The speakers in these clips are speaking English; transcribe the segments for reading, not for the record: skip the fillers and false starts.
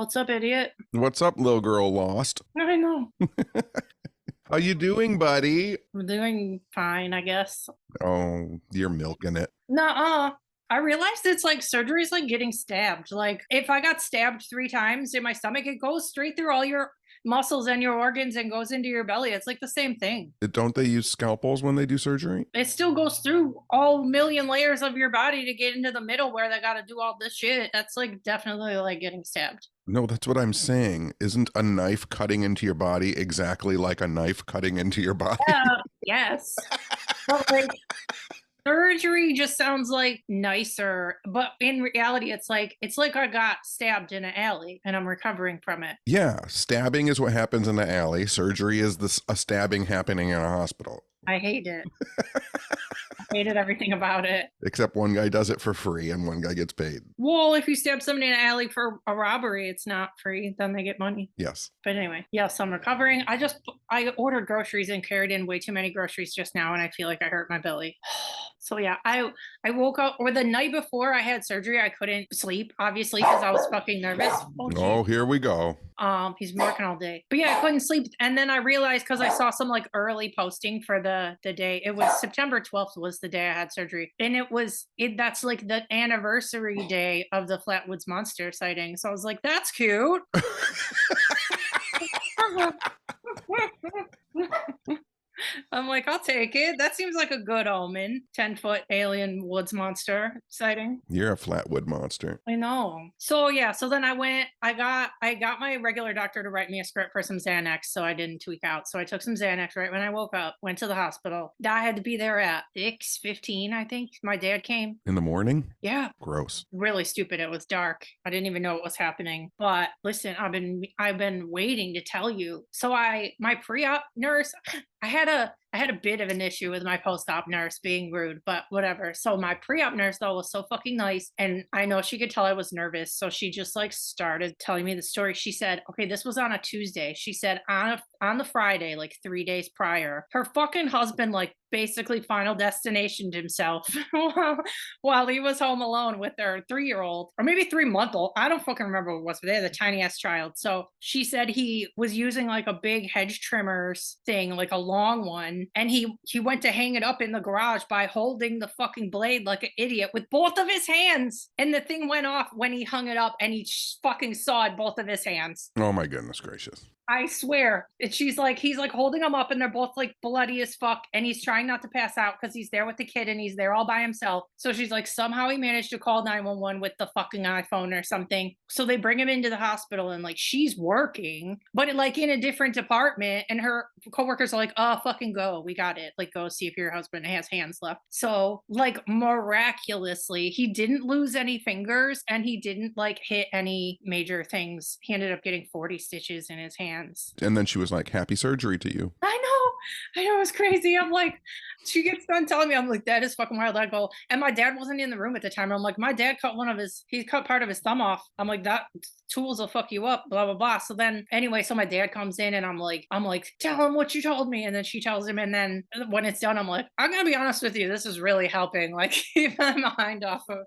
What's up, idiot? What's up, little girl lost? I know. How you doing, buddy? I'm doing fine, I guess. Oh, you're milking it. Nuh-uh. I realized it's like surgery is like getting stabbed. Like if I got stabbed 3 times in my stomach, it goes straight through all your muscles and your organs and goes into your belly. It's like the same thing. Don't they use scalpels when they do surgery? It still goes through all million layers of your body to get into the middle where they got to do all this shit. That's like definitely like getting stabbed. No, that's what I'm saying. Isn't a knife cutting into your body exactly like a knife cutting into your body? Yes. But like surgery just sounds like nicer, but in reality it's like I got stabbed in an alley and I'm recovering from it. Yeah, stabbing is what happens in the alley. Surgery is a stabbing happening in a hospital. I hate it. I hated everything about it. Except one guy does it for free and one guy gets paid. Well, if you stab somebody in an alley for a robbery, it's not free. Then they get money. Yes. But anyway, yes, I'm recovering. I ordered groceries and carried in way too many groceries just now, and I feel like I hurt my belly. So yeah, I woke up, or the night before I had surgery, I couldn't sleep, obviously, because I was fucking nervous. Oh, here we go. He's been working all day. But yeah, I couldn't sleep. And then I realized, because I saw some like early posting for the day, it was September 12th was the day I had surgery. And that's like the anniversary day of the Flatwoods monster sighting. So I was like, that's cute. I'm like, I'll take it. That seems like a good omen. 10-foot alien woods monster sighting. You're a Flatwood monster. I know. So yeah, so then I got my regular doctor to write me a script for some Xanax so I didn't tweak out. So I took some Xanax right when I woke up, went to the hospital. I had to be there at 6:15, I think. My dad came. In the morning? Yeah. Gross. Really stupid. It was dark. I didn't even know what was happening. But listen, I've been waiting to tell you. So my pre-op nurse, I had a bit of an issue with my post-op nurse being rude, but whatever. So my pre-op nurse though was so fucking nice, and I know she could tell I was nervous, so she just like started telling me the story. She said, okay, this was on a Tuesday. She said on the Friday, like 3 days prior, her fucking husband like basically final destinationed himself while he was home alone with their 3-year-old, or maybe 3-month-old. I don't fucking remember what it was, but they had a tiny ass child. So she said he was using like a big hedge trimmers thing, like a long one, and he went to hang it up in the garage by holding the fucking blade like an idiot with both of his hands, and the thing went off when he hung it up, and he fucking sawed both of his hands. Oh my goodness gracious. I swear. And he's like holding them up and they're both like bloody as fuck. And he's trying not to pass out because he's there with the kid and he's there all by himself. So she's like, somehow he managed to call 911 with the fucking iPhone or something. So they bring him into the hospital and like she's working, but like in a different department. And her coworkers are like, oh, fucking go. We got it. Like, go see if your husband has hands left. So like miraculously, he didn't lose any fingers and he didn't like hit any major things. He ended up getting 40 stitches in his hand. And then she was like, happy surgery to you. I know it was crazy. I'm like, she gets done telling me, I'm like, that is fucking wild. I go, and my dad wasn't in the room at the time. I'm like, my dad he cut part of his thumb off. I'm like, that tools will fuck you up, blah, blah, blah. So then anyway, so my dad comes in and I'm like, tell him what you told me. And then she tells him. And then when it's done, I'm like, I'm going to be honest with you. This is really helping, like, keep my mind off of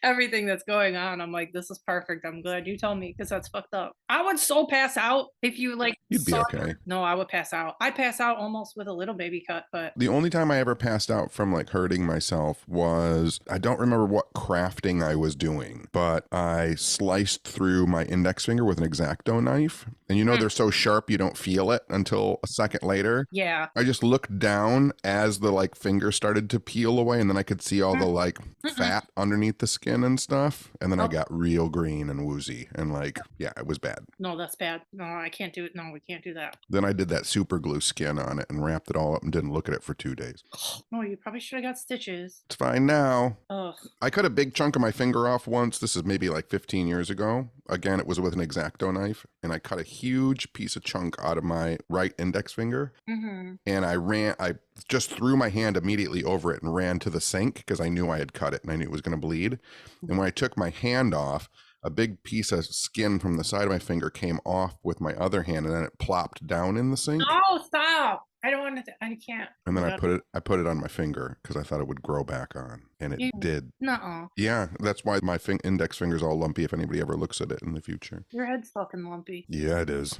everything that's going on. I'm like, this is perfect. I'm glad you told me because that's fucked up. I would so pass out if you like. You'd be okay. No, I would pass out. I pass out almost with a little baby cut, but the only time I ever passed out from like hurting myself was, I don't remember what crafting I was doing, but I sliced through my index finger with an X-Acto knife. And you know, they're so sharp, you don't feel it until a second later. Yeah. I just looked down as the like finger started to peel away and then I could see all the like fat underneath the skin and stuff. And then I got real green and woozy and like, yeah, it was bad. No, that's bad. No, I can't do it. No, we can't do that. Then I did that super glue skin on it and wrapped it all up and didn't look at it for 2 days. No, you probably should have got stitches. It's fine now. Ugh. I cut a big chunk of my finger off once. This is maybe like 15 years ago. Again, it was with an X-Acto knife. And I cut a huge piece of chunk out of my right index finger. Mm-hmm. And I just threw my hand immediately over it and ran to the sink because I knew I had cut it and I knew it was going to bleed. And when I took my hand off, a big piece of skin from the side of my finger came off with my other hand and then it plopped down in the sink. Oh, stop. I don't want to. I can't. And then You I gotta- put it on my finger because I thought it would grow back on, and it you, did. nuh-uh. Yeah, that's why my index finger's all lumpy if anybody ever looks at it in the future. Your head's fucking lumpy. Yeah, it is.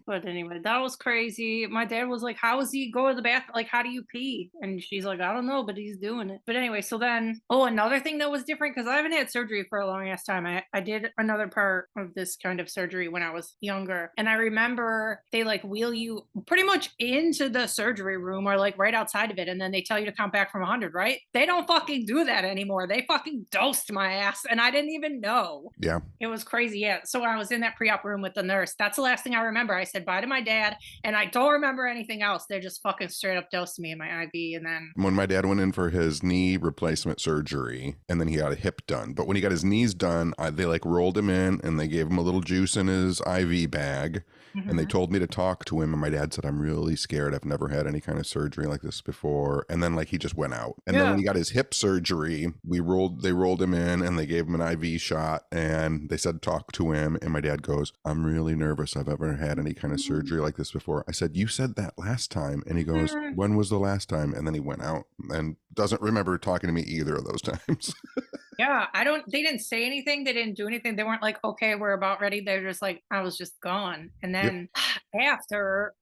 But anyway, that was crazy. My dad was like, how is he go to the bathroom? Like, how do you pee? And she's like, I don't know, but he's doing it. But anyway, so then, another thing that was different, because I haven't had surgery for a long ass time. I did another part of this kind of surgery when I was younger. And I remember they like wheel you pretty much into the surgery room or like right outside of it. And then they tell you to count back from 100, right? They don't fucking do that anymore. They fucking dosed my ass. And I didn't even know. Yeah. It was crazy. Yeah. So when I was in that pre-op room with the nurse, that's the last thing I remember. I said bye to my dad, and I don't remember anything else. They just fucking straight up dosed me in my IV, and then When my dad went in for his knee replacement surgery, and then he got a hip done. But when he got his knees done, they like rolled him in and they gave him a little juice in his IV bag. And they told me to talk to him. And my dad said, I'm really scared. I've never had any kind of surgery like this before. And then like he just went out. And then when he got his hip surgery, they rolled him in and they gave him an IV shot and they said, talk to him. And my dad goes, I'm really nervous. I've ever had any kind of surgery like this before. I said, you said that last time. And he goes, when was the last time? And then he went out and doesn't remember talking to me either of those times. yeah, they didn't say anything. They didn't do anything. They weren't like, okay, we're about ready. They're just like, I was just gone. And then after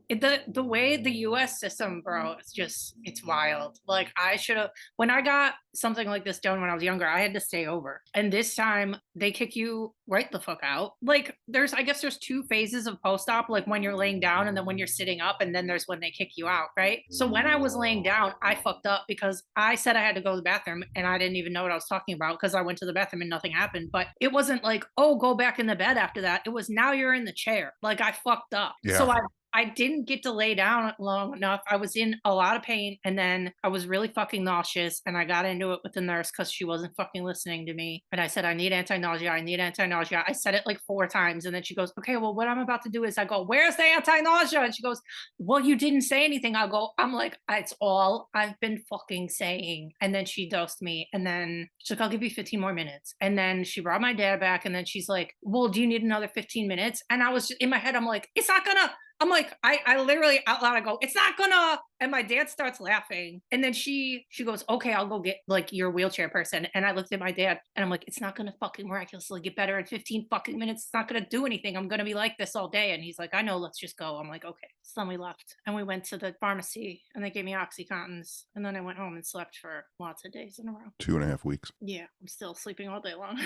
the way the US system, bro, it's wild. Like when I got something like this done when I was younger, I had to stay over. And this time they kick you right the fuck out. Like I guess there's two phases of post-op, like when you're laying down and then when you're sitting up, and then there's when they kick you out, right? So when I was laying down, I fucked up because I said I had to go to the bathroom and I didn't even know what I was talking about because I went to the bathroom and nothing happened. But it wasn't like, oh, go back in the bed after that. It was now you're in the chair. Like I fucked up. Yeah. So I didn't get to lay down long enough. I was in a lot of pain, and then I was really fucking nauseous, and I got into it with the nurse because she wasn't fucking listening to me. And I said, I need anti-nausea. I need anti-nausea. I said it like 4 times, and then she goes, okay, well, what I'm about to do is I go, where's the anti-nausea? And she goes, well, you didn't say anything. I'm like, it's all I've been fucking saying. And then she dosed me, and then she's like, I'll give you 15 more minutes. And then she brought my dad back, and then she's like, well, do you need another 15 minutes? And I was just, in my head, I'm like, it's not gonna. I'm like, I literally out loud, I go, it's not gonna. And my dad starts laughing. And then she goes, okay, I'll go get like your wheelchair person. And I looked at my dad and I'm like, it's not gonna fucking miraculously get better in 15 fucking minutes. It's not gonna do anything. I'm gonna be like this all day. And he's like, I know, let's just go. I'm like, okay. So then we left and we went to the pharmacy and they gave me Oxycontins. And then I went home and slept for lots of days in a row. 2.5 weeks. Yeah, I'm still sleeping all day long.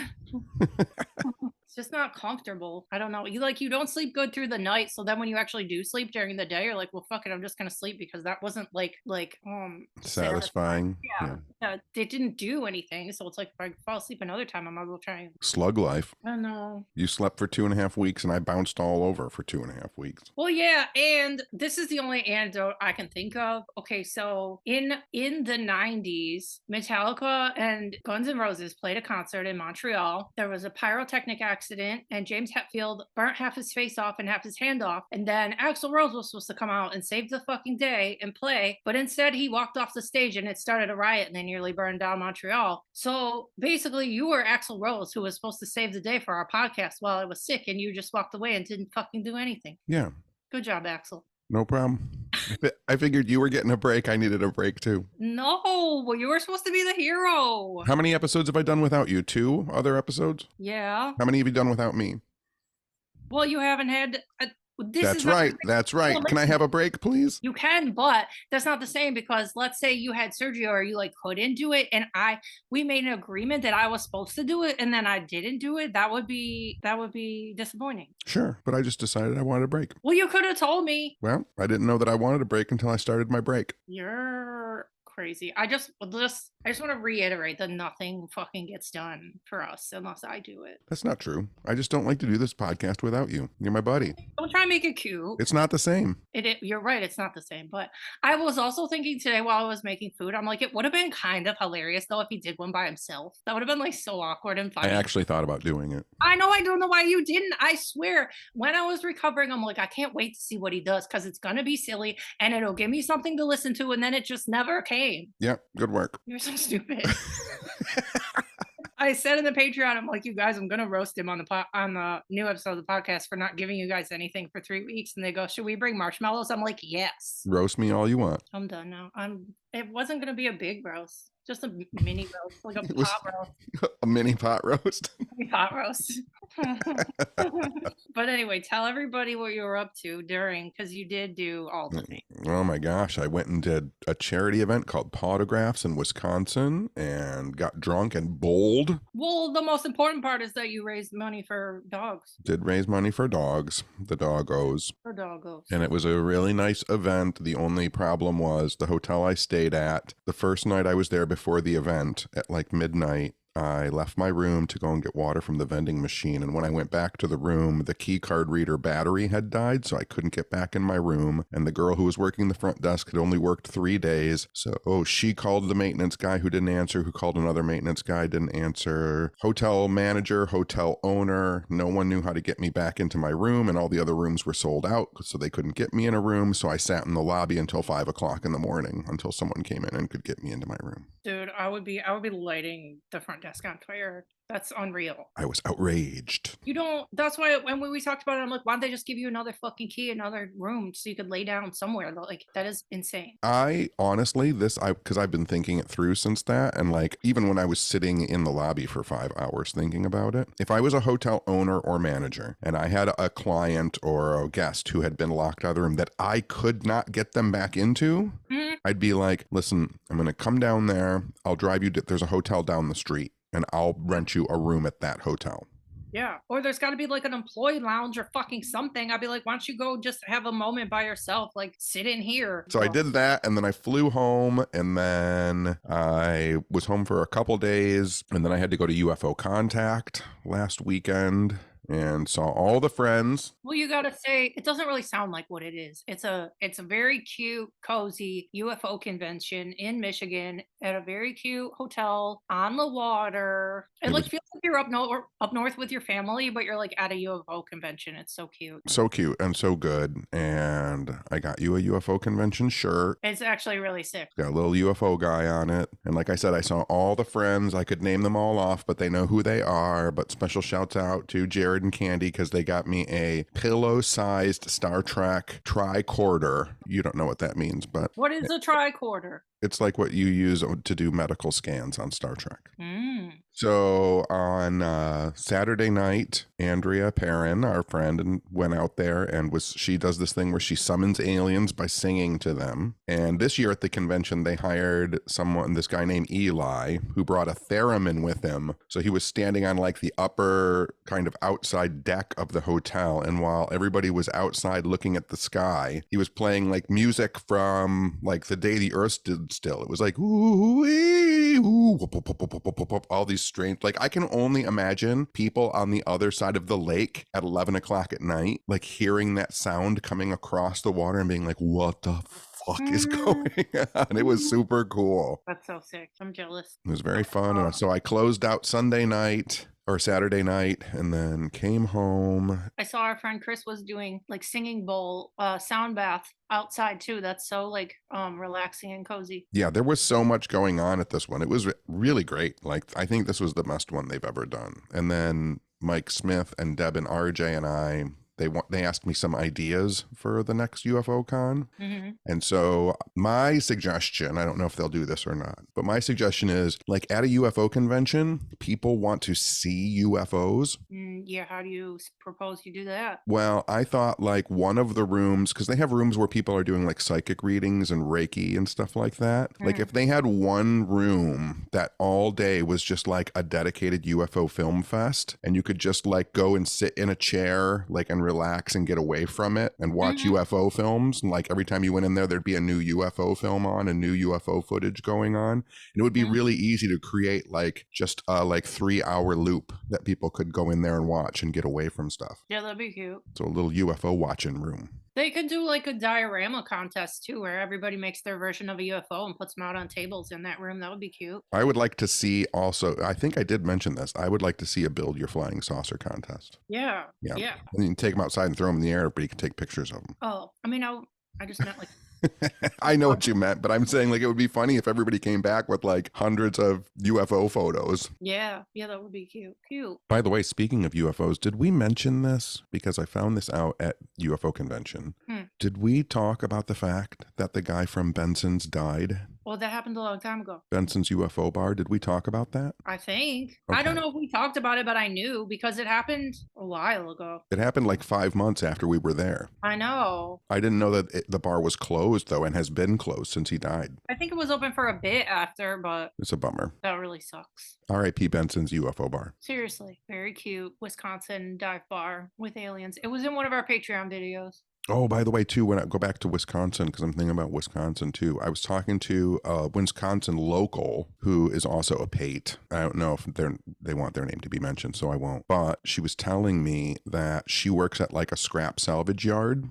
It's just not comfortable. I don't know. You don't sleep good through the night. So then when you actually do sleep during the day, you're like, well, fuck it, I'm just gonna sleep because that wasn't like satisfying. Yeah. It didn't do anything. So it's like if I fall asleep another time, I might as well try and Slug life. I don't know. You slept for 2.5 weeks and I bounced all over for 2.5 weeks. Well, yeah, and this is the only anecdote I can think of. Okay, so in the 90s, Metallica and Guns N' Roses played a concert in Montreal. There was a pyrotechnic accident, and James Hetfield burnt half his face off and half his hand off. And then Axl Rose was supposed to come out and save the fucking day and play, but instead he walked off the stage and it started a riot and they nearly burned down Montreal. So basically, you were Axl Rose, who was supposed to save the day for our podcast while I was sick, and you just walked away and didn't fucking do anything. Yeah. Good job, Axl. No problem. I figured you were getting a break. I needed a break too. No, well, you were supposed to be the hero. How many episodes have I done without you? 2 other episodes? Yeah. How many have you done without me? Well, you haven't had. That's right. That's right. Well, can I have a break, please? You can, but that's not the same because let's say you had surgery or you like couldn't do it, and we made an agreement that I was supposed to do it, and then I didn't do it. That would be disappointing. Sure, but I just decided I wanted a break. Well, you could have told me. Well, I didn't know that I wanted a break until I started my break. You're crazy. I just want to reiterate that nothing fucking gets done for us unless I do it. That's not true. I just don't like to do this podcast without you. You're my buddy. Don't try and make it cute. It's not the same. You're right. It's not the same. But I was also thinking today while I was making food, I'm like, it would have been kind of hilarious though if he did one by himself. That would have been like so awkward and funny. I actually thought about doing it. I know. I don't know why you didn't. I swear. When I was recovering, I'm like, I can't wait to see what he does because it's gonna be silly and it'll give me something to listen to. And then it just never came. Yeah, good work. You're so stupid. I said in the Patreon, I'm like, you guys, I'm gonna roast him on the new episode of the podcast for not giving you guys anything for 3 weeks. And they go, should we bring marshmallows? I'm like, yes. Roast me all you want. I'm done now. It wasn't gonna be a big roast, just a mini roast, like a It pot was roast. a mini pot roast. Pot roast. But anyway, tell everybody what you were up to during, because you did do all the things. Oh my gosh. I went and did a charity event called Potographs in Wisconsin and got drunk and bowled. Well, the most important part is that you raised money for dogs. Did raise money for dogs, the doggos. For doggos. And it was a really nice event. The only problem was the hotel I stayed at. The first night I was there before the event at like midnight, I left my room to go and get water from the vending machine. And when I went back to the room, the key card reader battery had died, so I couldn't get back in my room. And the girl who was working the front desk had only worked 3 days. So she called the maintenance guy who didn't answer, who called another maintenance guy, didn't answer. Hotel manager, hotel owner, no one knew how to get me back into my room, and all the other rooms were sold out, so they couldn't get me in a room. So I sat in the lobby until 5 o'clock in the morning until someone came in and could get me into my room. Dude, I would be lighting the front desk on fire. That's unreal. I was outraged. You don't, that's why when we talked about it, I'm like, why don't they just give you another fucking key, another room so you could lay down somewhere? Like, that is insane. I honestly, because I've been thinking it through since that. And like, even when I was sitting in the lobby for 5 hours thinking about it, if I was a hotel owner or manager and I had a client or a guest who had been locked out of the room that I could not get them back into, I'd be like, listen, I'm going to come down there. I'll drive you there's a hotel down the street, and I'll rent you a room at that hotel. Yeah. Or there's got to be like an employee lounge or fucking something. I'd be like, why don't you go just have a moment by yourself? Like, sit in here. So I did that, and then I flew home, and then I was home for a couple days, and then I had to go to UFO Contact last weekend and saw all the friends. Well, you gotta say, it doesn't really sound like what it is. It's a very cute, cozy UFO convention in Michigan at a very cute hotel on the water. It like feels like you're up north with your family, but you're like at a UFO convention. It's so cute. So cute and so good. And I got you a UFO convention shirt. It's actually really sick. Got a little UFO guy on it. And like I said, I saw all the friends. I could name them all off, but they know who they are. But special shouts out to Jared and Candy, because they got me a pillow-sized Star Trek tricorder. You don't know what that means, but what is a tricorder? It's like what you use to do medical scans on Star Trek. So on Saturday night, Andrea Perrin, our friend, went out there and she does this thing where she summons aliens by singing to them. And this year at the convention, they hired this guy named Eli, who brought a theremin with him. So he was standing on like the upper kind of outside deck of the hotel. And while everybody was outside looking at the sky, he was playing like music from like the day the Earth stood still. It was like, ooh, ooh, all these strange, like I can only imagine people on the other side of the lake at 11 o'clock at night, like hearing that sound coming across the water and being like, what the fuck is going on? It was super cool. That's so sick. I'm jealous. It was very fun. And so I closed out Saturday night, and then came home. I saw our friend Chris was doing like singing bowl, sound bath outside too. That's so like relaxing and cozy. Yeah, there was so much going on at this one. It was really great. Like, I think this was the best one they've ever done. And then Mike Smith and Deb and RJ and I, they asked me some ideas for the next UFO con. And so my suggestion, I don't know if they'll do this or not, but my suggestion is like at a UFO convention, people want to see UFOs. Yeah, how do you propose you do that? Well, I thought like one of the rooms, because they have rooms where people are doing like psychic readings and Reiki and stuff like that. Like if they had one room that all day was just like a dedicated UFO film fest, and you could just like go and sit in a chair like and relax and get away from it and watch UFO films. And like every time you went in there, there'd be a new UFO film on and new UFO footage going on. And it would be really easy to create like just a like 3-hour loop that people could go in there and watch and get away from stuff. Yeah, that'd be cute. So a little UFO watching room. They could do like a diorama contest too, where everybody makes their version of a UFO and puts them out on tables in that room. That would be cute. I would like to see also, I think I did mention this, I would like to see a build your flying saucer contest. Yeah. And you can take them outside and throw them in the air, but you can take pictures of them. Oh, I mean, I just meant like I know what you meant, but I'm saying like it would be funny if everybody came back with like hundreds of UFO photos. Yeah, that would be cute. Cute. By the way, speaking of UFOs, did we mention this? Because I found this out at UFO convention. Did we talk about the fact that the guy from Benson's died? Well, that happened a long time ago. Benson's UFO bar. Did we talk about that? I think. Okay. I don't know if we talked about it, but I knew because it happened a while ago. It happened like 5 months after we were there. I know. I didn't know that the bar was closed, though, and has been closed since he died. I think it was open for a bit after, but It's a bummer. that really sucks. R.I.P. Benson's UFO bar. Seriously. Very cute Wisconsin dive bar with aliens. It was in one of our Patreon videos. Oh, by the way, too, when I go back to Wisconsin, because I'm thinking about Wisconsin, too, I was talking to a Wisconsin local who is also a Pate. I don't know if they want their name to be mentioned, so I won't. But she was telling me that she works at like a scrap salvage yard.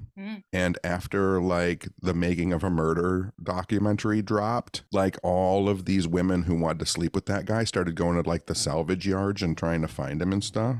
And after like the Making of a Murder documentary dropped, like all of these women who wanted to sleep with that guy started going to like the salvage yards and trying to find him and stuff.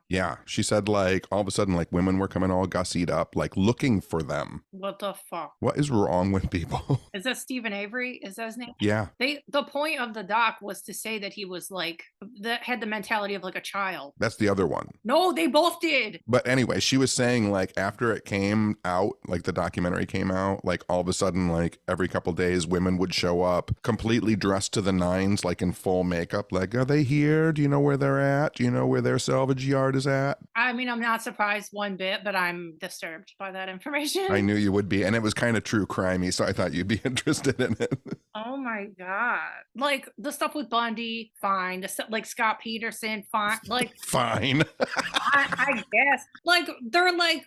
Yeah, she said like all of a sudden like women were coming all gussied up like looking for them. What the fuck? What is wrong with people? Is that Steven Avery? Is that his name? Yeah. The point of the doc was to say that he was like that had the mentality of like a child. That's the other one. No, they both did. But anyway, she was saying like after it came out, like the documentary came out, like all of a sudden like every couple days women would show up completely dressed to the nines, like in full makeup, like are they here? Do you know where they're at? Do you know where their salvage yard is at? I mean, I'm not surprised one bit, but I'm disturbed by that information. I knew you would be, and it was kind of true crimey, so I thought you'd be interested in it. Oh my god! Like the stuff with Bundy, fine. The stuff like Scott Peterson, fine. Like fine. I guess. Like they're like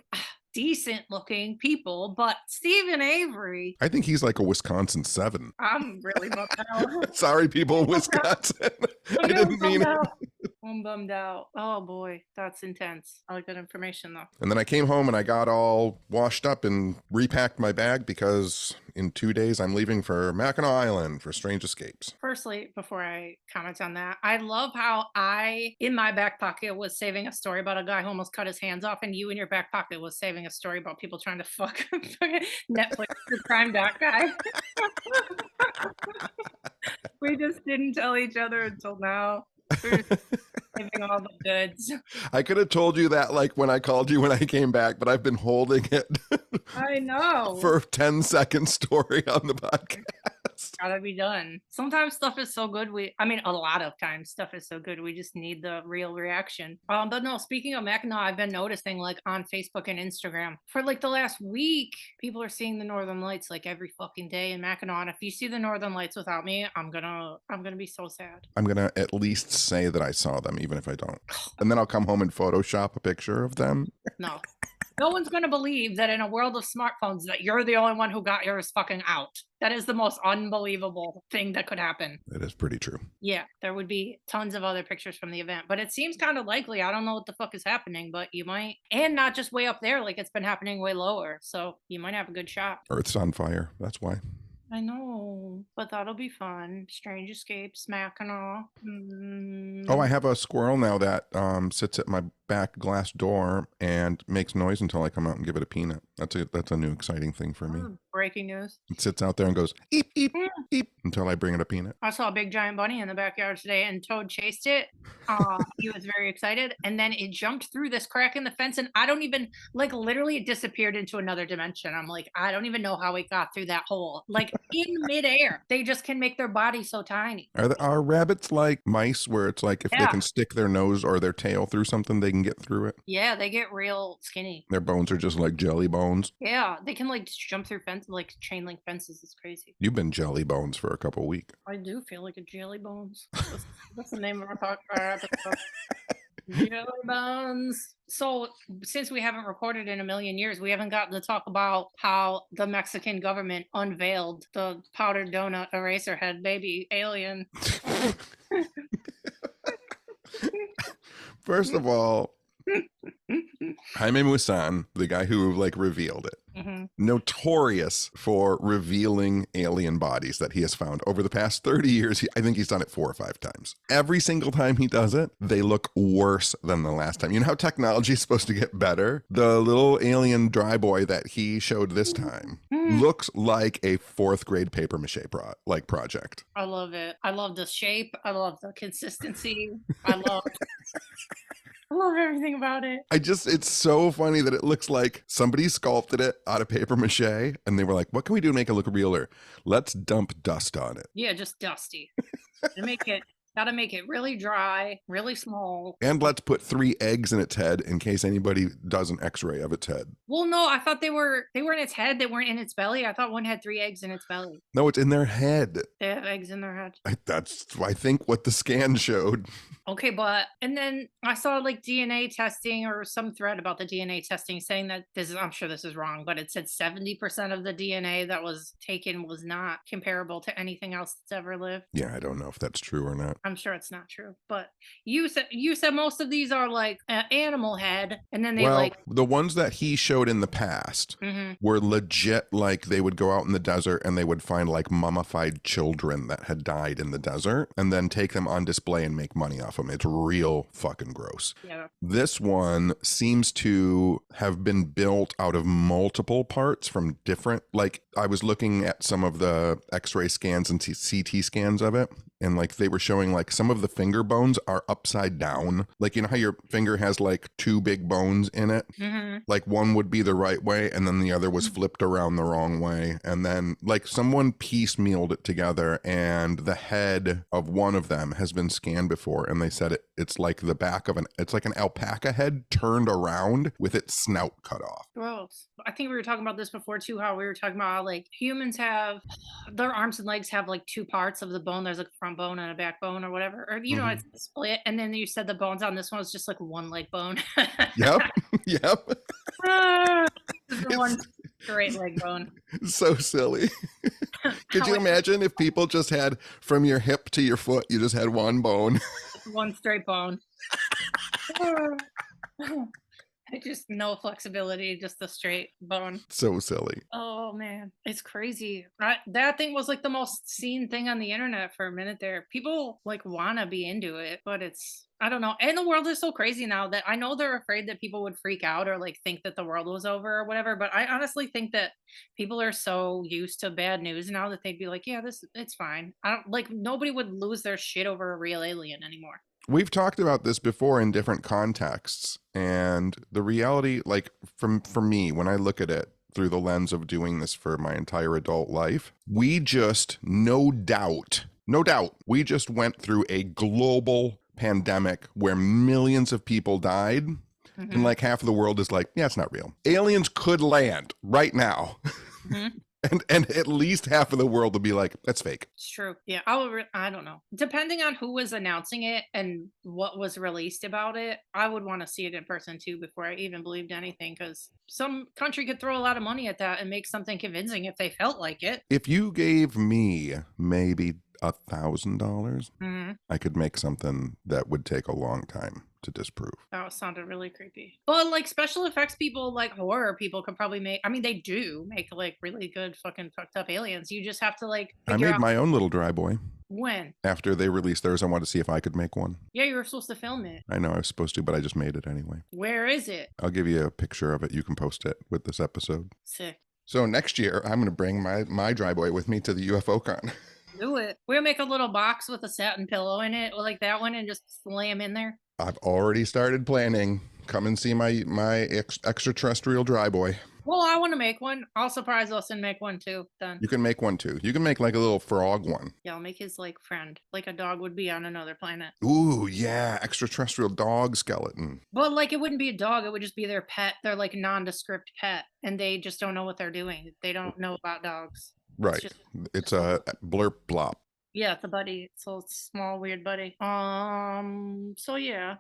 decent looking people, but Steven Avery. I think he's like a Wisconsin 7. I'm really bummed out. Sorry, people in Wisconsin. I didn't mean it. I'm bummed out. Oh boy, that's intense. I like that information though. And then I came home and I got all washed up and repacked my bag because in 2 days I'm leaving for Mackinac Island for Strange Escapes. Firstly, before I comment on that, I love how in my back pocket was saving a story about a guy who almost cut his hands off, and you in your back pocket was saving a story about people trying to fuck Netflix the crime doc guy. We just didn't tell each other until now. Saving all the goods. I could have told you that like when I called you when I came back, but I've been holding it. I know. For a 10-second story on the podcast. Gotta be done. Sometimes stuff is so good. A lot of times stuff is so good. We just need the real reaction. But no, speaking of Mackinac, I've been noticing like on Facebook and Instagram for like the last week, people are seeing the Northern Lights like every fucking day in Mackinac. And if you see the Northern Lights without me, I'm gonna be so sad. I'm gonna at least say that I saw them, even if I don't. And then I'll come home and Photoshop a picture of them. No. No one's going to believe that in a world of smartphones that you're the only one who got yours fucking out. That is the most unbelievable thing that could happen. It is pretty true. Yeah, there would be tons of other pictures from the event, but it seems kind of likely. I don't know what the fuck is happening, but you might. And not just way up there, like it's been happening way lower. So you might have a good shot. Earth's on fire. That's why. I know, but that'll be fun. Strange Escapes, Mackinac. Oh, I have a squirrel now that sits at my back glass door and makes noise until I come out and give it a peanut. That's a new exciting thing for me. Breaking news. It sits out there and goes eep eep eep until I bring it a peanut. I saw a big giant bunny in the backyard today, and Toad chased it. He was very excited, and then it jumped through this crack in the fence, and I don't even literally it disappeared into another dimension. I'm like, I don't even know how it got through that hole. Like in midair, they just can make their body so tiny. Are rabbits like mice, where it's like if they can stick their nose or their tail through something, they can get through it? Yeah, they get real skinny. Their bones are just like jelly bones. Yeah, they can jump through fence chain link fences. It's crazy. You've been jelly bones for a couple weeks. I do feel like a jelly bones. That's the name of our episode. Jelly bones. So since we haven't recorded in a million years, we haven't gotten to talk about how the Mexican government unveiled the powdered donut eraser head baby alien. First of all, Jaime Maussan, the guy who like revealed it, Hmm. notorious for revealing alien bodies that he has found over the past 30 years. I think he's done it 4 or 5 times. Every single time he does it, they look worse than the last time. You know how technology is supposed to get better? The little alien dry boy that he showed this time looks like a 4th grade paper mache project. I love it. I love the shape. I love the consistency. I love everything about it. It's so funny that it looks like somebody sculpted it out of paper mache and they were like, what can we do to make it look realer? Let's dump dust on it. Yeah, just dusty. Gotta make it really dry, really small. And let's put 3 eggs in its head in case anybody does an x-ray of its head. Well, no, I thought they were in its head. They weren't in its belly. I thought one had 3 eggs in its belly. No, it's in their head. They have eggs in their head. I think what the scan showed. Okay, but and then I saw like DNA testing or some thread about the DNA testing saying that I'm sure this is wrong, but it said 70% of the DNA that was taken was not comparable to anything else that's ever lived. Yeah, I don't know if that's true or not. I'm sure it's not true, but you said most of these are like animal head, and then they Well, the ones that he showed in the past were legit. Like they would go out in the desert and they would find like mummified children that had died in the desert and then take them on display and make money off them. It's real fucking gross. Yeah. This one seems to have been built out of multiple parts from different, like I was looking at some of the x-ray scans and CT scans of it, and like they were showing like some of the finger bones are upside down. Like, you know how your finger has like 2 big bones in it? Like one would be the right way and then the other was flipped around the wrong way. And then like someone piecemealed it together and the head of one of them has been scanned before and they said it's like the back of it's like an alpaca head turned around with its snout cut off. Gross. I think we were talking about this before too, how we were talking about how like humans have their arms and legs have like 2 parts of the bone. There's like a front bone and a backbone or whatever. Or you know, it's split. And then you said the bones on this one was just like one leg bone. Yep. Yep. The one straight leg bone. So silly. Could you imagine if people just had from your hip to your foot, you just had one bone? One straight bone. Just no flexibility, just the straight bone. So silly. Oh man, it's crazy. That thing was like the most seen thing on the internet for a minute there. People like want to be into it, but I don't know. And the world is so crazy now that I know they're afraid that people would freak out or like think that the world was over or whatever. But I honestly think that people are so used to bad news now that they'd be like, yeah, it's fine. I don't like nobody would lose their shit over a real alien anymore. We've talked about this before in different contexts, and the reality, like for me, when I look at it through the lens of doing this for my entire adult life, we just, no doubt, we just went through a global pandemic where millions of people died, and like half of the world is like, yeah, it's not real. Aliens could land right now. And at least half of the world will be like, that's fake. It's true. Yeah, I don't know. Depending on who was announcing it and what was released about it, I would want to see it in person too before I even believed anything, because some country could throw a lot of money at that and make something convincing if they felt like it. If you gave me maybe $1,000, I could make something that would take a long time to disprove. That sounded really creepy. But like special effects people, like horror people could probably make, I mean, they do make like really good fucking fucked up aliens. You just have to like I made my own little dry boy. When? After they released theirs, I wanted to see if I could make one. Yeah, you were supposed to film it. I know I was supposed to, but I just made it anyway. Where is it? I'll give you a picture of it. You can post it with this episode. Sick. So next year, I'm going to bring my dry boy with me to the UFO con. Do it. We'll make a little box with a satin pillow in it, like that one, and just lay him in there. I've already started planning. Come and see my extraterrestrial dry boy. Well, I want to make one. I'll surprise us and make one too. Then you can make one too. You can make like a little frog one. Yeah, I'll make his like friend, like a dog would be on another planet. Ooh, yeah, extraterrestrial dog skeleton. But like it wouldn't be a dog; it would just be their pet. They're like nondescript pet, and they just don't know what they're doing. They don't know about dogs. Right. It's a blurp blop. Yeah, it's a buddy. So it's small, weird buddy. So yeah.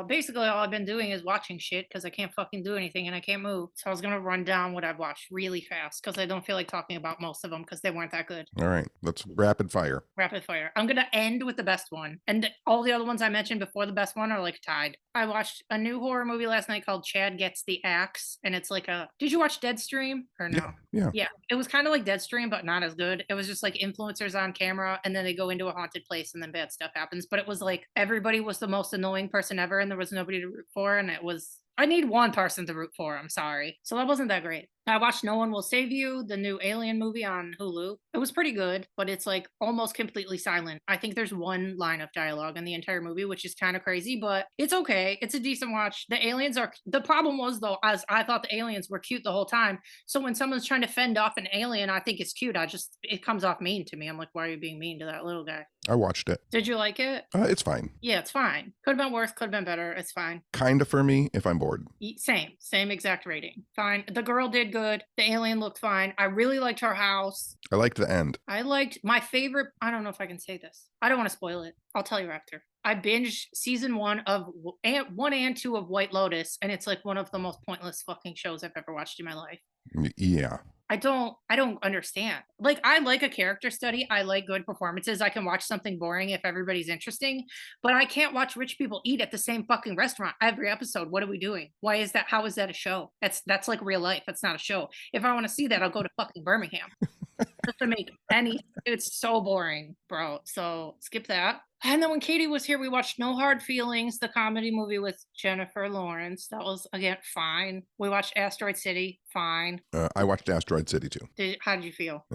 Basically all I've been doing is watching shit because I can't fucking do anything and I can't move. So I was gonna run down what I've watched really fast because I don't feel like talking about most of them because they weren't that good. All right, let's rapid fire. Rapid fire. I'm gonna end with the best one, and all the other ones I mentioned before the best one are like tied. I watched a new horror movie last night called Chad Gets the Axe, and it's like a. Did you watch Deadstream or no? Yeah, yeah. Yeah, it was kind of like Deadstream, but not as good. It was just like influencers on camera, and then they go into a haunted place, and then bad stuff happens. But it was like everybody was the most annoying person ever, and there was nobody to root for, and it was. I need one person to root for. I'm sorry. So that wasn't that great. I watched No One Will Save You, the new Alien movie on Hulu. It was pretty good, but it's like almost completely silent. I think there's one line of dialogue in the entire movie, which is kind of crazy, but it's okay. It's a decent watch. The aliens are the problem was though, as I thought the aliens were cute the whole time. So when someone's trying to fend off an alien, I think it's cute. It comes off mean to me. I'm like, why are you being mean to that little guy? I watched it. Did you like it? It's fine. Yeah, it's fine. Could have been worse, could have been better. It's fine. Kind of for me if I'm bored. Same exact rating. Fine. The girl did good. The alien looked fine. I really liked her house. I liked the end. I liked my favorite. I don't know if I can say this. I don't want to spoil it. I'll tell you after. I binged season 1 and 2 of White Lotus, and it's like one of the most pointless fucking shows I've ever watched in my life. Yeah. I don't understand. Like I like a character study. I like good performances. I can watch something boring if everybody's interesting, but I can't watch rich people eat at the same fucking restaurant every episode. What are we doing? Why is that? How is that a show? That's like real life. That's not a show. If I want to see that, I'll go to fucking Birmingham. Just to make any it's so boring, bro. So skip that. And then when Katie was here, we watched No Hard Feelings, the comedy movie with Jennifer Lawrence. That was again fine. We watched Asteroid City, fine. I watched Asteroid City too. How did you feel?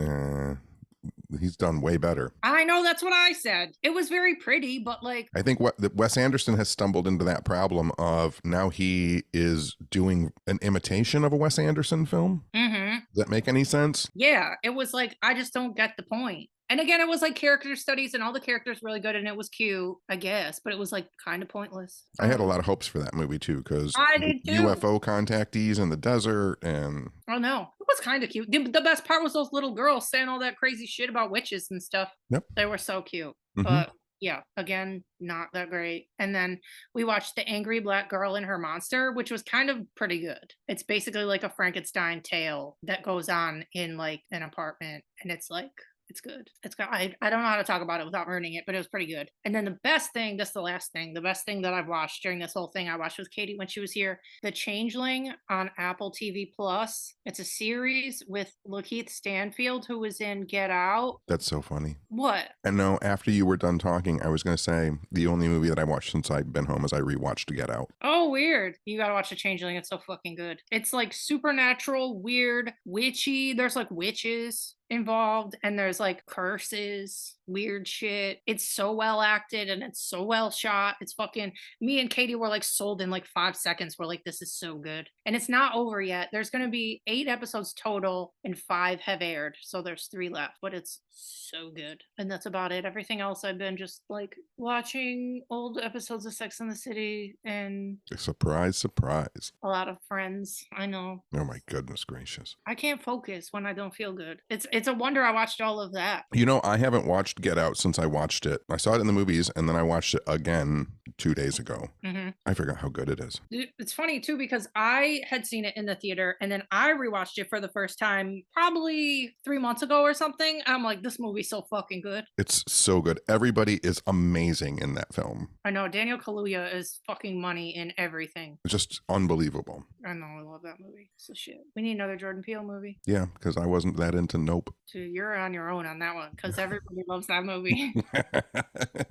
He's done way better. I know that's what I said. It was very pretty, but like I think Wes Anderson has stumbled into that problem of now he is doing an imitation of a Wes Anderson film. Does that make any sense? Yeah, it was like I just don't get the point. And again, it was like character studies and all the characters really good and it was cute, I guess, but it was like kind of pointless. I had a lot of hopes for that movie too, because I did too. UFO contactees in the desert and oh no, it was kind of cute. The best part was those little girls saying all that crazy shit about witches and stuff. Yep. They were so cute. But yeah, again, not that great. And then we watched The Angry Black Girl and Her Monster, which was kind of pretty good. It's basically like a Frankenstein tale that goes on in like an apartment and it's like it's good. It's got I don't know how to talk about it without ruining it, but it was pretty good. And then the best thing, that's the last thing, the best thing that I've watched during this whole thing I watched with Katie when she was here, The Changeling on Apple TV Plus. It's a series with Lakeith Stanfield, who was in Get Out. That's so funny. What? And no, after you were done talking, I was going to say the only movie that I watched since I've been home is I rewatched Get Out. Oh, weird. You gotta watch The Changeling. It's so fucking good. It's like supernatural, weird, witchy. There's like witches involved and there's like curses, weird shit. It's so well acted and it's so well shot. It's fucking me and Katie were like sold in like 5 seconds. We're like, this is so good. And it's not over yet. There's gonna be 8 episodes total and 5 have aired. So there's 3 left, but it's so good. And that's about it. Everything else I've been just like watching old episodes of Sex and the City and surprise a lot of Friends. I know. Oh my goodness gracious. I can't focus when I don't feel good. It's a wonder I watched all of that. You know, I haven't watched Get Out since I watched it. I saw it in the movies and then I watched it again 2 days ago. I forgot how good it is. It's funny too because I had seen it in the theater and then I rewatched it for the first time probably 3 months ago or something. I'm like, this movie's so fucking good. It's so good. Everybody is amazing in that film. I know. Daniel Kaluuya is fucking money in everything. It's just unbelievable. I know. I love that movie. So shit. We need another Jordan Peele movie. Yeah, because I wasn't that into Nope. Dude, you're on your own on that one because everybody loves that movie.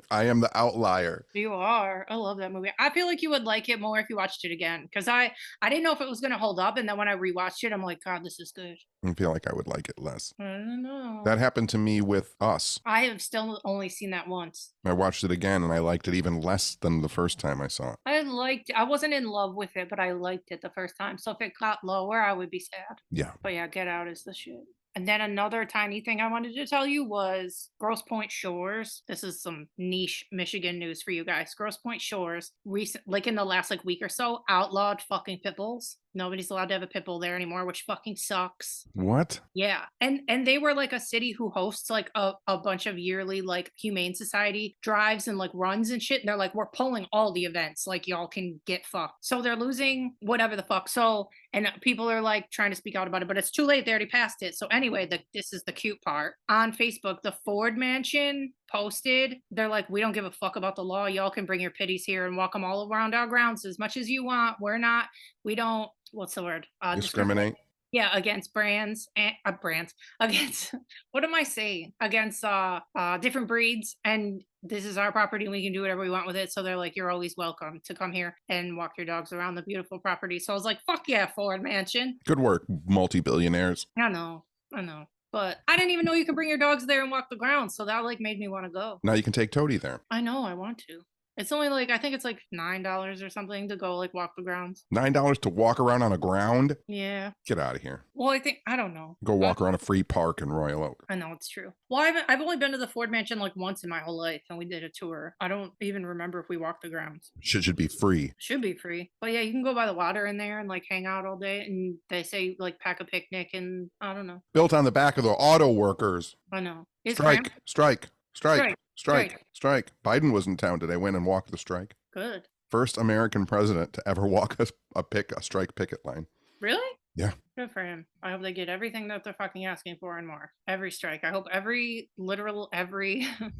I am the outlier. You are. I love that movie. I feel like you would like it more if you watched it again because I didn't know if it was going to hold up. And then when I rewatched it, I'm like, God, this is good. I feel like I would like it less. I don't know. That happened to me with Us. I have still only seen that once. I watched it again and I liked it even less than the first time I saw it. I wasn't in love with it, but I liked it the first time. So if it got lower, I would be sad. Yeah. But yeah, Get Out is the shit. And then another tiny thing I wanted to tell you was Grosse Pointe Shores. This is some niche Michigan news for you guys. Grosse Pointe Shores, recent, like in the last like week or so, outlawed fucking pit bulls. Nobody's allowed to have a pit bull there anymore, which fucking sucks. What? Yeah. And they were like a city who hosts like a bunch of yearly like humane society drives and like runs and shit. And they're like, we're pulling all the events. Like y'all can get fucked. So they're losing whatever the fuck. So and people are like trying to speak out about it, but it's too late. They already passed it. So anyway, this is the cute part. On Facebook, the Ford Mansion posted, they're like, we don't give a fuck about the law. Y'all can bring your pitties here and walk them all around our grounds as much as you want. We don't, what's the word? Discriminate? Yeah, against brands and brands against what am I saying? Against different breeds, and this is our property and we can do whatever we want with it. So they're like, you're always welcome to come here and walk your dogs around the beautiful property. So I was like, fuck yeah, Ford Mansion. Good work, multi-billionaires. I know. But I didn't even know you could bring your dogs there and walk the grounds. So that like made me want to go. Now you can take Toady there. I know, I want to. It's only like, I think it's like $9 or something to go like walk the grounds. $9 to walk around on a ground? Yeah. Get out of here. Well, I don't know. Go walk around a free park in Royal Oak. I know, it's true. Well, I've only been to the Ford Mansion like once in my whole life, and we did a tour. I don't even remember if we walked the grounds. Should be free. Should be free. But yeah, you can go by the water in there and like hang out all day, and they say like pack a picnic, and I don't know. Built on the back of the auto workers. I know. Strike. Biden was in town today. Went and walked the strike. Good. First American president to ever walk a strike picket line. Really? Yeah. Good for him. I hope they get everything that they're fucking asking for and more. Every strike. I hope every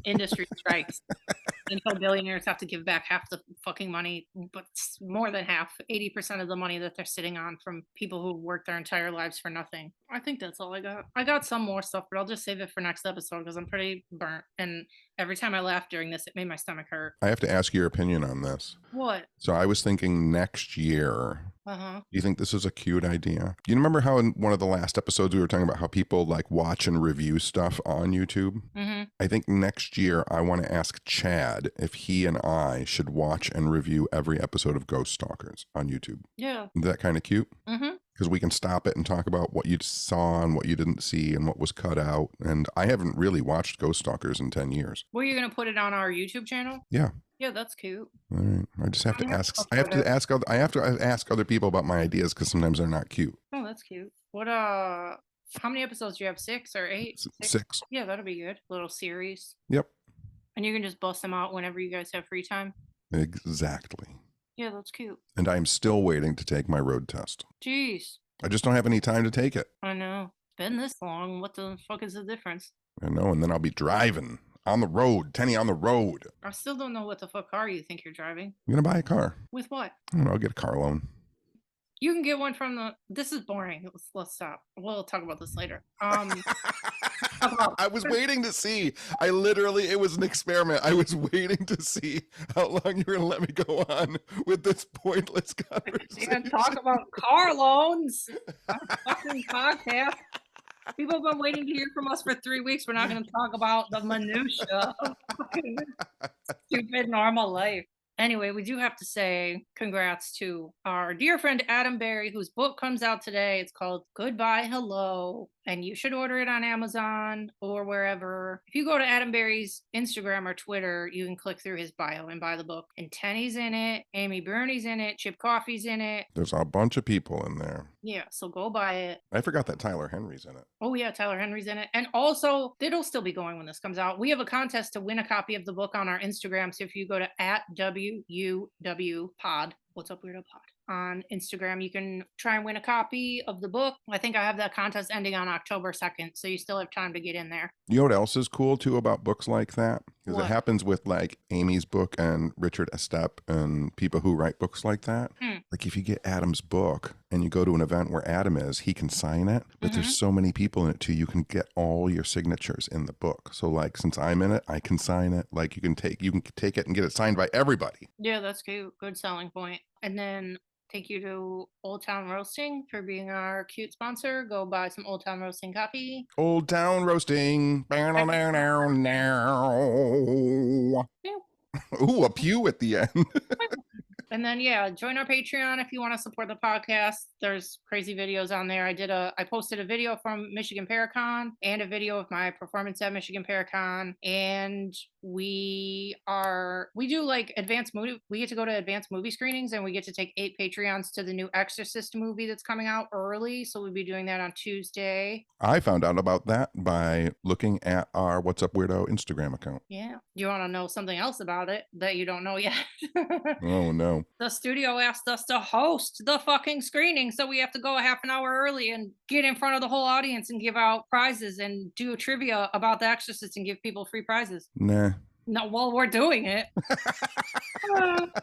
industry strikes until billionaires have to give back half the fucking money, but more than half, 80% of the money that they're sitting on from people who worked their entire lives for nothing. I think that's all I got. I got some more stuff, but I'll just save it for next episode because I'm pretty burnt. And every time I laughed during this, it made my stomach hurt. I have to ask your opinion on this. What? So I was thinking next year. Uh-huh. Do you think this is a cute idea? You remember how in one of the last episodes we were talking about how people like watch and review stuff on YouTube? Mm-hmm. I think next year I want to ask Chad if he and I should watch and review every episode of Ghost Stalkers on YouTube. Yeah. Is that kind of cute? Mm-hmm. Because we can stop it and talk about what you saw and what you didn't see and what was cut out. And I haven't really watched Ghost Stalkers in 10 years. Were you going to put it on our YouTube channel? Yeah. Yeah, that's cute. All right. I just have to ask. I have to ask other people about my ideas because sometimes they're not cute. Oh, that's cute. What how many episodes do you have? 6 or 8? 6. Yeah, that'll be good. Little series. Yep. And you can just bust them out whenever you guys have free time. Exactly. Yeah, that's cute. And I'm still waiting to take my road test. Jeez. I just don't have any time to take it. I know. It's been this long. What the fuck is the difference? I know. And then I'll be driving on the road. Tenney, on the road. I still don't know what the fuck car you think you're driving. I'm going to buy a car. With what? I don't know. I'll get a car loan. You can get one from the... This is boring. Let's stop. We'll talk about this later. I was waiting to see. It was an experiment. I was waiting to see how long you were going to let me go on with this pointless conversation. You can talk about car loans on a fucking podcast. People have been waiting to hear from us for 3 weeks. We're not going to talk about the minutia of fucking stupid normal life. Anyway, we do have to say congrats to our dear friend Adam Berry, whose book comes out today. It's called Goodbye Hello, and you should order it on Amazon or wherever. If you go to Adam Berry's Instagram or Twitter, you can click through his bio and buy the book. And Tenney's in it, Amy Burney's in it, Chip Coffey's in it. There's a bunch of people in there. Yeah, so go buy it. I forgot that Tyler Henry's in it. Oh yeah, Tyler Henry's in it. And also, it'll still be going when this comes out. We have a contest to win a copy of the book on our Instagram. So if you go to @WUW What's Up Weirdo Pod on Instagram, you can try and win a copy of the book. I think I have that contest ending on October 2nd, so you still have time to get in there. You know what else is cool too about books like that? Because What? it happens with like Amy's book and Richard Estep and people who write books like that. Like if you get Adam's book and you go to an event where Adam is, he can sign it, but there's so many people in it too. You can get all your signatures in the book. So like since I'm in it, I can sign it. Like you can take it and get it signed by everybody. Yeah, that's cute. Good selling point. And then thank you to Old Town Roasting for being our cute sponsor. Go buy some Old Town Roasting coffee. Old Town Roasting. Ooh, a pew at the end. And And then yeah, join our Patreon if you want to support the podcast. There's crazy videos on there. I posted a video from Michigan Paracon and a video of my performance at Michigan Paracon. And we do like advanced movie. We get to go to advanced movie screenings, and we get to take 8 Patreons to the new Exorcist movie that's coming out early. So we'll be doing that on Tuesday. I found out about that by looking at our What's Up Weirdo Instagram account. Yeah. You want to know something else about it that you don't know yet? Oh, no. The studio asked us to host the fucking screening, so we have to go a half an hour early and get in front of the whole audience and give out prizes and do trivia about The Exorcist and give people free prizes. Nah. No, well, we're doing it.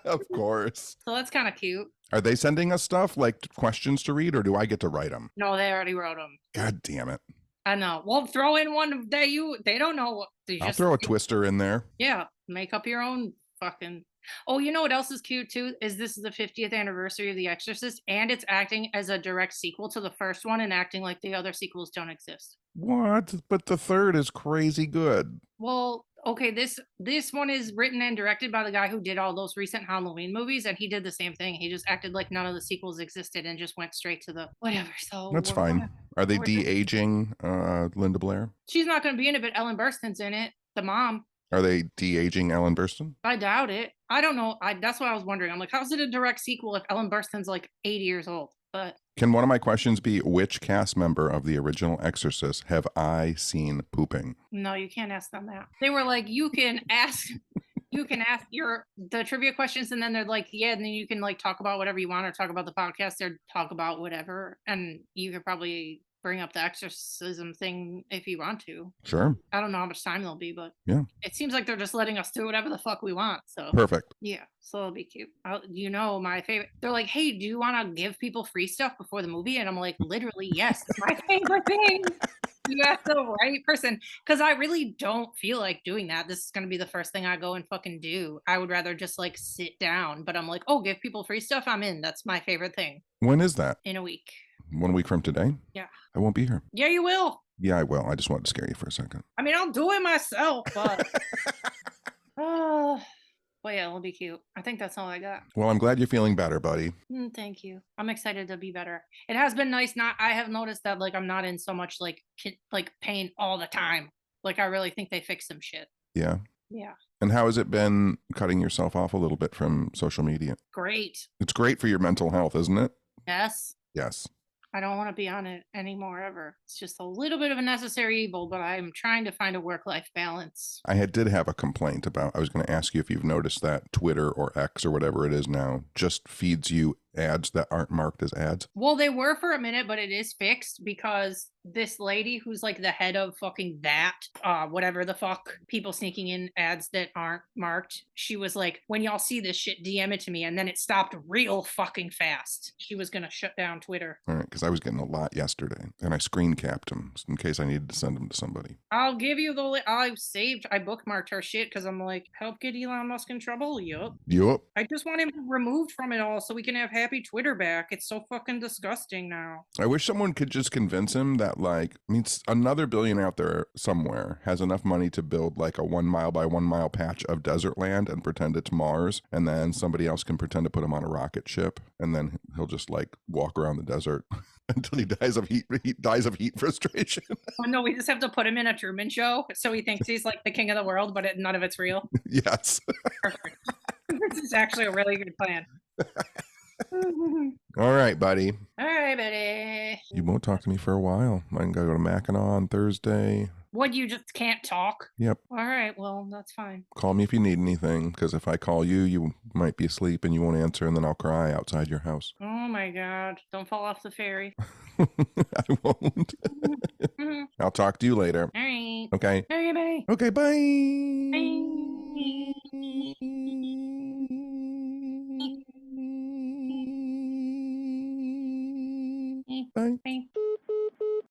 Of course. So that's kind of cute. Are they sending us stuff like questions to read, or do I get to write them? No, they already wrote them. God damn it. I know. Well, throw in one that they don't know. I'll throw a twister in there. Yeah, make up your own fucking. Oh, you know what else is cute too? This is the 50th anniversary of The Exorcist, and it's acting as a direct sequel to the first one and acting like the other sequels don't exist. What? But the third is crazy good. Well, okay, this one is written and directed by the guy who did all those recent Halloween movies, and he did the same thing. He just acted like none of the sequels existed and just went straight to the whatever. So that's fine. Are they de-aging Linda Blair? She's not going to be in it, but Ellen Burstyn's in it, the mom. Are they de-aging Ellen Burstyn? I doubt it. I don't know. That's what I was wondering. I'm like, how's it a direct sequel if Ellen Burstyn's like 80 years old? But can one of my questions be, which cast member of the original Exorcist have I seen pooping? No, you can't ask them that. They were like, you can ask the trivia questions, and then they're like, yeah, and then you can like talk about whatever you want or talk about the podcast or talk about whatever. And you could probably bring up the exorcism thing if you want to. Sure. I don't know how much time there'll be, but yeah, it seems like they're just letting us do whatever the fuck we want. So perfect. Yeah, so it'll be cute. My favorite. They're like, hey, do you want to give people free stuff before the movie? And I'm like, literally, yes, it's my favorite thing. You asked the right person, because I really don't feel like doing that. This is going to be the first thing I go and fucking do. I would rather just like sit down, but I'm like, oh, give people free stuff. I'm in. That's my favorite thing. When is that? In a week. 1 week from today? Yeah. I won't be here. Yeah, you will. Yeah, I will. I just wanted to scare you for a second. I mean, I'll do it myself, but well, yeah, it'll be cute. I think that's all I got. Well, I'm glad you're feeling better, buddy. Thank you. I'm excited to be better. It has been nice. I have noticed that like I'm not in so much like pain all the time. Like I really think they fixed some shit. Yeah. Yeah. And how has it been cutting yourself off a little bit from social media? Great. It's great for your mental health, isn't it? Yes. Yes. I don't want to be on it anymore ever. It's just a little bit of a necessary evil, but I'm trying to find a work-life balance. I did have a complaint about, I was going to ask you if you've noticed that Twitter or X or whatever it is now just feeds you ads that aren't marked as ads. Well, they were for a minute, but it is fixed because this lady who's like the head of fucking whatever the fuck, people sneaking in ads that aren't marked, she was like, when y'all see this shit, DM it to me. And then it stopped real fucking fast. She was going to shut down Twitter. All right, because I was getting a lot yesterday and I screen capped them in case I needed to send them to somebody. I'll give you I bookmarked her shit because I'm like, help get Elon Musk in trouble? Yup. I just want him removed from it all so we can have happy Twitter back. It's so fucking disgusting now. I wish someone could just convince him that another billionaire out there somewhere has enough money to build like a 1 mile by 1 mile patch of desert land and pretend it's Mars, and then somebody else can pretend to put him on a rocket ship, and then he'll just like walk around the desert until he dies of heat frustration. Oh, no, we just have to put him in a Truman Show so he thinks he's like the king of the world, but none of it's real. Yes. Perfect. This is actually a really good plan. All right, buddy. All right, buddy. You won't talk to me for a while. I can go to Mackinac on Thursday. What, you just can't talk? Yep. All right, well, that's fine. Call me if you need anything, because if I call you, you might be asleep and you won't answer, and then I'll cry outside your house. Oh my God. Don't fall off the ferry. I won't. I'll talk to you later. All right. Okay. All right, bye. Okay, bye. Bye. Bye. Bye.